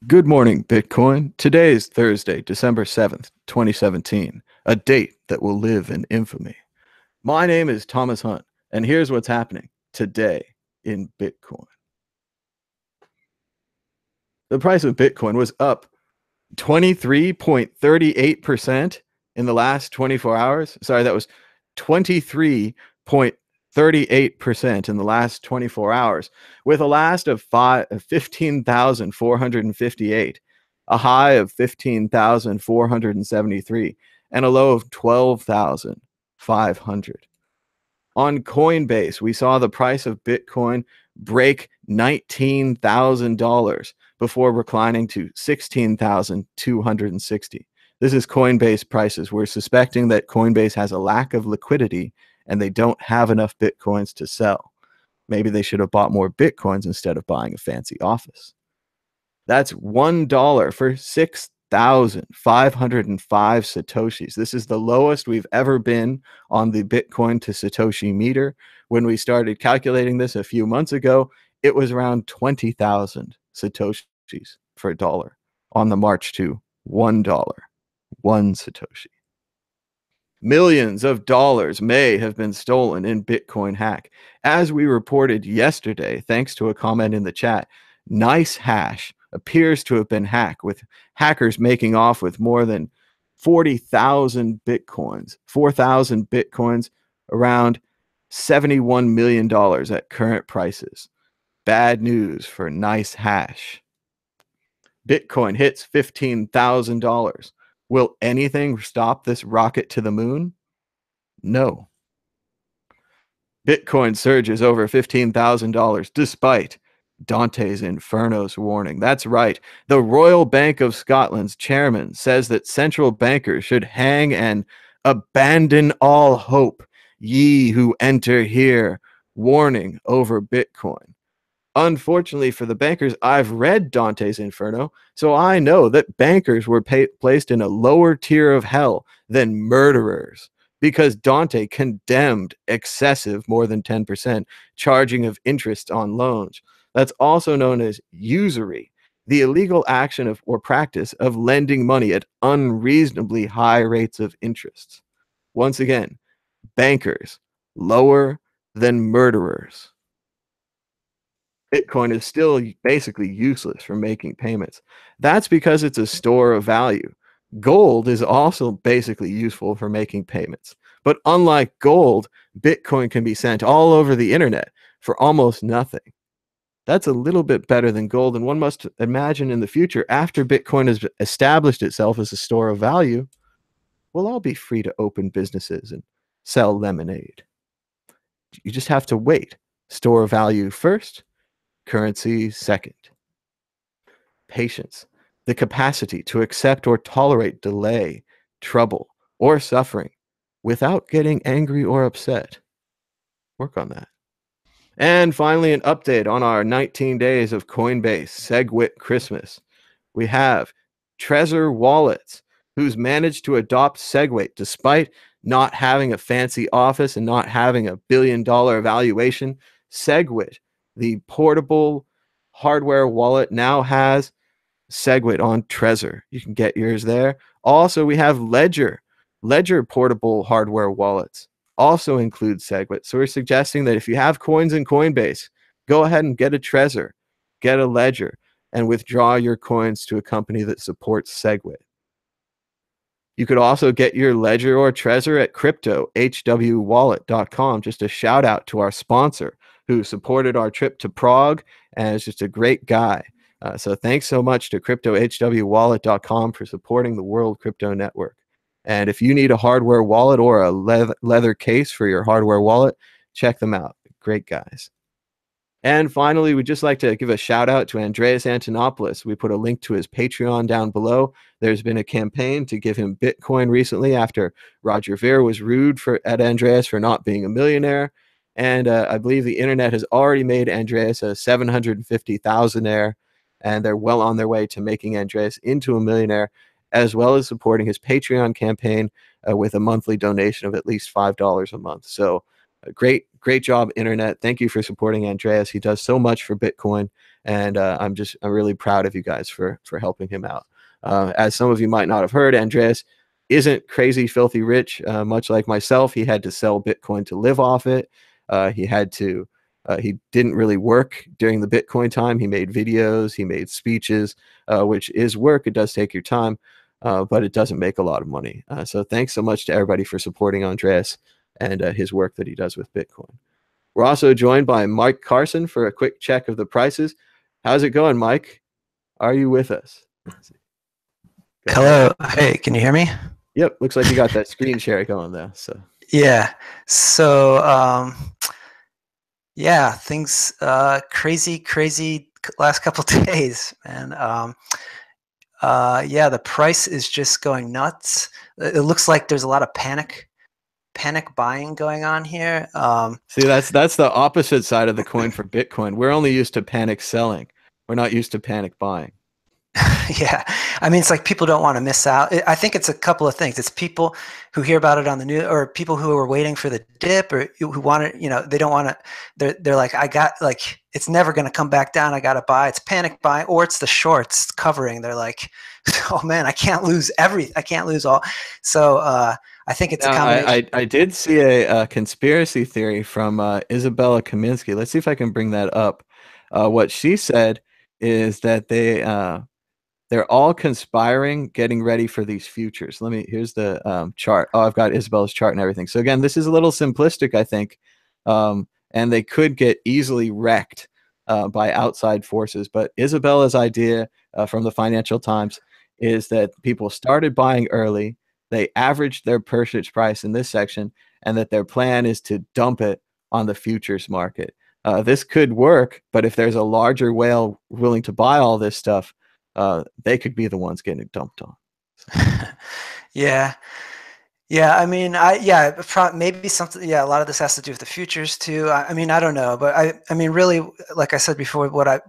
Good morning, Bitcoin. Today is Thursday, December 7th, 2017, a date that will live in infamy. My name is Thomas Hunt, and here's what's happening today in Bitcoin. The price of Bitcoin was up 23.38% in the last 24 hours. Sorry, that was 23.38% in the last 24 hours, with a last of 15,458, a high of 15,473, and a low of 12,500. On Coinbase, we saw the price of Bitcoin break $19,000 before reclining to 16,260. This is Coinbase prices. We're suspecting that Coinbase has a lack of liquidity and they don't have enough Bitcoins to sell. Maybe they should have bought more Bitcoins instead of buying a fancy office. That's $1 for 6,505 Satoshis. This is the lowest we've ever been on the Bitcoin to Satoshi meter. When we started calculating this a few months ago, it was around 20,000 Satoshis for a dollar on the march to $1, one Satoshi. Millions of dollars may have been stolen in Bitcoin hack. As we reported yesterday, thanks to a comment in the chat, NiceHash appears to have been hacked, with hackers making off with more than 40,000 Bitcoins, 4,000 Bitcoins, around $71 million at current prices. Bad news for NiceHash. Bitcoin hits $15,000. Will anything stop this rocket to the moon? No. Bitcoin surges over $15,000 despite Dante's Inferno's warning. That's right. The Royal Bank of Scotland's chairman says that central bankers should hang and abandon all hope, ye who enter here. Warning over Bitcoin. Unfortunately for the bankers, I've read Dante's Inferno, so I know that bankers were placed in a lower tier of hell than murderers, because Dante condemned excessive, more than 10%, charging of interest on loans. That's also known as usury, the illegal action of or practice of lending money at unreasonably high rates of interest. Once again, bankers lower than murderers. Bitcoin is still basically useless for making payments. That's because it's a store of value. Gold is also basically useful for making payments. But unlike gold, Bitcoin can be sent all over the internet for almost nothing. That's a little bit better than gold, and one must imagine in the future, after Bitcoin has established itself as a store of value, we'll all be free to open businesses and sell lemonade. You just have to wait. Store of value first, currency second. Patience, the capacity to accept or tolerate delay, trouble, or suffering without getting angry or upset. Work on that. And finally, an update on our 19 days of Coinbase SegWit Christmas. We have TREZOR Wallets, who's managed to adopt SegWit despite not having a fancy office and not having a billion-dollar valuation. SegWit, the portable hardware wallet, now has SegWit on TREZOR. You can get yours there. Also, we have Ledger. Ledger portable hardware wallets also include SegWit. So we're suggesting that if you have coins in Coinbase, go ahead and get a TREZOR, get a Ledger, and withdraw your coins to a company that supports SegWit. You could also get your Ledger or TREZOR at CryptoHWwallet.com. Just a shout out to our sponsor who supported our trip to Prague and is just a great guy. So thanks so much to CryptoHWwallet.com for supporting the World Crypto Network. And if you need a hardware wallet or a leather case for your hardware wallet, check them out. Great guys. And finally, we'd just like to give a shout out to Andreas Antonopoulos. We put a link to his Patreon down below. There's been a campaign to give him Bitcoin recently after Roger Ver was rude at Andreas for not being a millionaire. And I believe the internet has already made Andreas a 750,000aire, and they're well on their way to making Andreas into a millionaire, as well as supporting his Patreon campaign with a monthly donation of at least $5 a month. So great job, internet. Thank you for supporting Andreas. He does so much for Bitcoin, and I'm really proud of you guys for helping him out. As some of you might not have heard, Andreas isn't crazy filthy rich. Much like myself, he had to sell Bitcoin to live off it. He didn't really work during the Bitcoin time. He made videos, he made speeches, which is work. It does take your time, but it doesn't make a lot of money. So thanks so much to everybody for supporting Andreas and his work that he does with Bitcoin. We're also joined by Mike Carson for a quick check of the prices. How's it going, Mike? Are you with us? Hello. Hey, can you hear me? Yep. Looks like you got that screen share going there. So yeah. So yeah, things crazy last couple days, man. Yeah, the price is just going nuts. It looks like there's a lot of panic buying going on here. See, that's the opposite side of the coin for Bitcoin. We're only used to panic selling. We're not used to panic buying. Yeah, I mean, it's like people don't want to miss out. I think it's a couple of things. It's people who hear about it on the news, or people who are waiting for the dip, or who want it. You know, they don't want to. They're like, it's never going to come back down. I got to buy. It's panic buying, or it's the shorts covering. They're like, oh man, I can't lose everything. I can't lose all. So I think it's a combination. I did see a conspiracy theory from Isabella Kaminsky. Let's see if I can bring that up. What she said is that they're all conspiring, getting ready for these futures. Here's the chart. Oh, I've got Isabella's chart and everything. So again, this is a little simplistic, I think, and they could get easily wrecked by outside forces. But Isabella's idea from the Financial Times is that people started buying early, they averaged their purchase price in this section, and that their plan is to dump it on the futures market. This could work, but if there's a larger whale willing to buy all this stuff, they could be the ones getting dumped on. Yeah. I mean, maybe something. Yeah, a lot of this has to do with the futures too. I mean, I don't know, but I mean, really, like I said before, what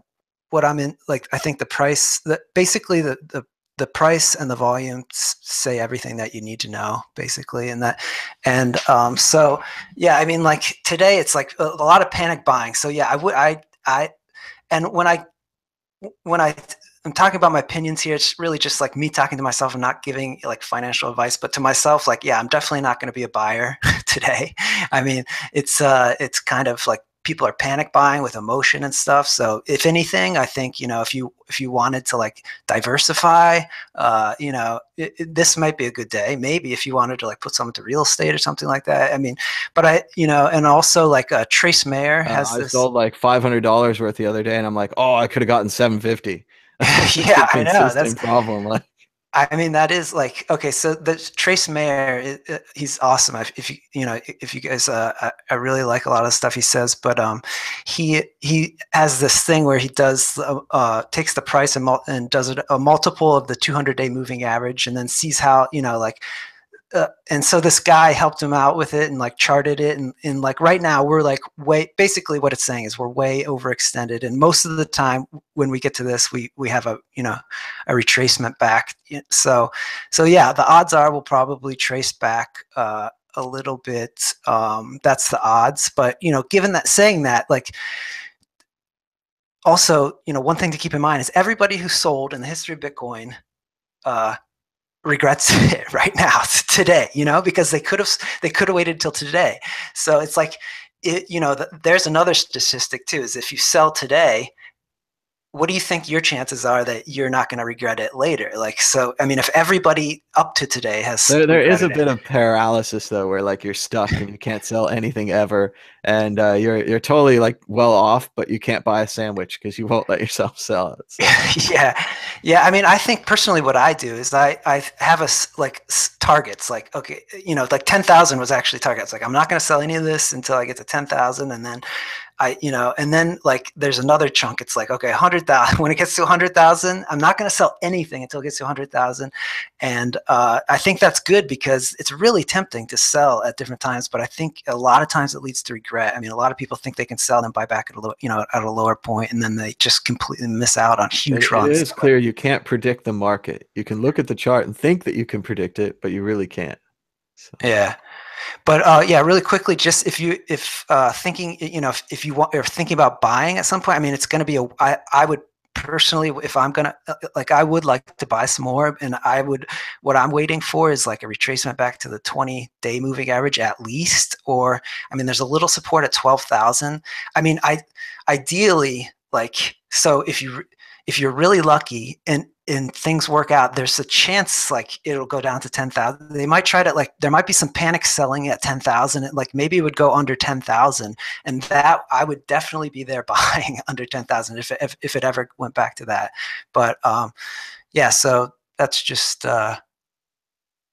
I'm in, like, I think the price, basically the price and the volume say everything that you need to know, basically, so yeah, I mean, like today it's like a lot of panic buying. So yeah, and when I'm talking about my opinions here, it's really just like me talking to myself and not giving like financial advice, but to myself, like, yeah, I'm definitely not going to be a buyer today. I mean, it's kind of like people are panic buying with emotion and stuff. So if anything, I think, you know, if you wanted to like diversify, you know, this might be a good day. Maybe if you wanted to like put something to real estate or something like that. I mean, but you know, and also like Trace Mayer has I sold like $500 worth the other day, and I'm like, oh, I could have gotten $750. Yeah, I know. That's a problem. Like, I mean, that is like, okay, so the Trace Mayer, he's awesome. If you guys, I really like a lot of the stuff he says, but he has this thing where he does takes the price and does it a multiple of the 200-day moving average, and then sees how, you know, like. And so this guy helped him out with it and like charted it, and like right now we're like basically what it's saying is we're way overextended, and most of the time when we get to this we have a, you know, a retracement back. So yeah, the odds are we'll probably trace back a little bit. That's the odds, but you know, given that, saying that, like, also, you know, one thing to keep in mind is everybody who sold in the history of Bitcoin regrets it right now, today, you know, because they could have waited till today. So it's like, you know, there's another statistic too, is if you sell today, what do you think your chances are that you're not going to regret it later? Like, so, I mean, if everybody up to today has there is a bit of paralysis though, where like you're stuck and you can't sell anything ever, and you're totally like well off, but you can't buy a sandwich because you won't let yourself sell it. So. Yeah. I mean, I think personally, what I do is I have targets. Like, okay, you know, like 10,000 was actually targets. Like, I'm not going to sell any of this until I get to 10,000, and then and then like there's another chunk. It's like, okay, 100,000. When it gets to 100,000, I'm not going to sell anything until it gets to 100,000. And I think that's good because it's really tempting to sell at different times. But I think a lot of times it leads to regret. I mean, a lot of people think they can sell and buy back at a lower point, and then they just completely miss out on huge runs. It is clear you can't predict the market. You can look at the chart and think that you can predict it, but you really can't. So. Yeah. But yeah, really quickly, just if thinking, if you want, or thinking about buying at some point, I mean, it's going to be I would personally, if I'm gonna I would like to buy some more, and what I'm waiting for is like a retracement back to the 20-day moving average at least, or I mean, there's a little support at 12,000. I mean, ideally, so if you're really lucky and things work out, there's a chance like it'll go down to 10,000. They might try to there might be some panic selling at 10,000. Like maybe it would go under 10,000, and that I would definitely be there buying under 10,000 if it ever went back to that. But yeah, so that's just yeah,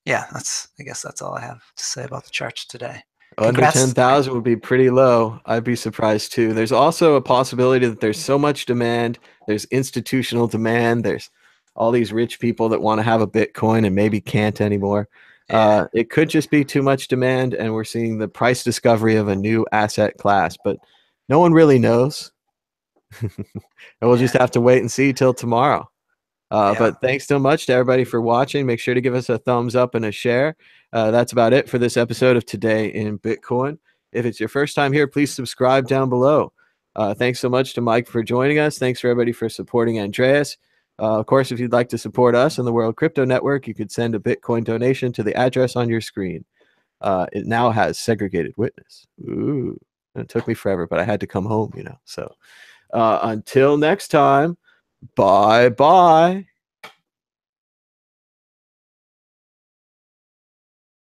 I guess that's all I have to say about the charts today. Under Congrats. 10,000 would be pretty low. I'd be surprised too. There's also a possibility that there's so much demand. There's institutional demand. There's all these rich people that want to have a Bitcoin and maybe can't anymore. Yeah. It could just be too much demand, and we're seeing the price discovery of a new asset class, but no one really knows. And we'll just have to wait and see till tomorrow. But thanks so much to everybody for watching. Make sure to give us a thumbs up and a share. That's about it for this episode of Today in Bitcoin. If it's your first time here, please subscribe down below. Thanks so much to Mike for joining us. Thanks for everybody for supporting Andreas. Of course, if you'd like to support us and the World Crypto Network, you could send a Bitcoin donation to the address on your screen. It now has segregated witness. Ooh, it took me forever, but I had to come home, So until next time, bye-bye.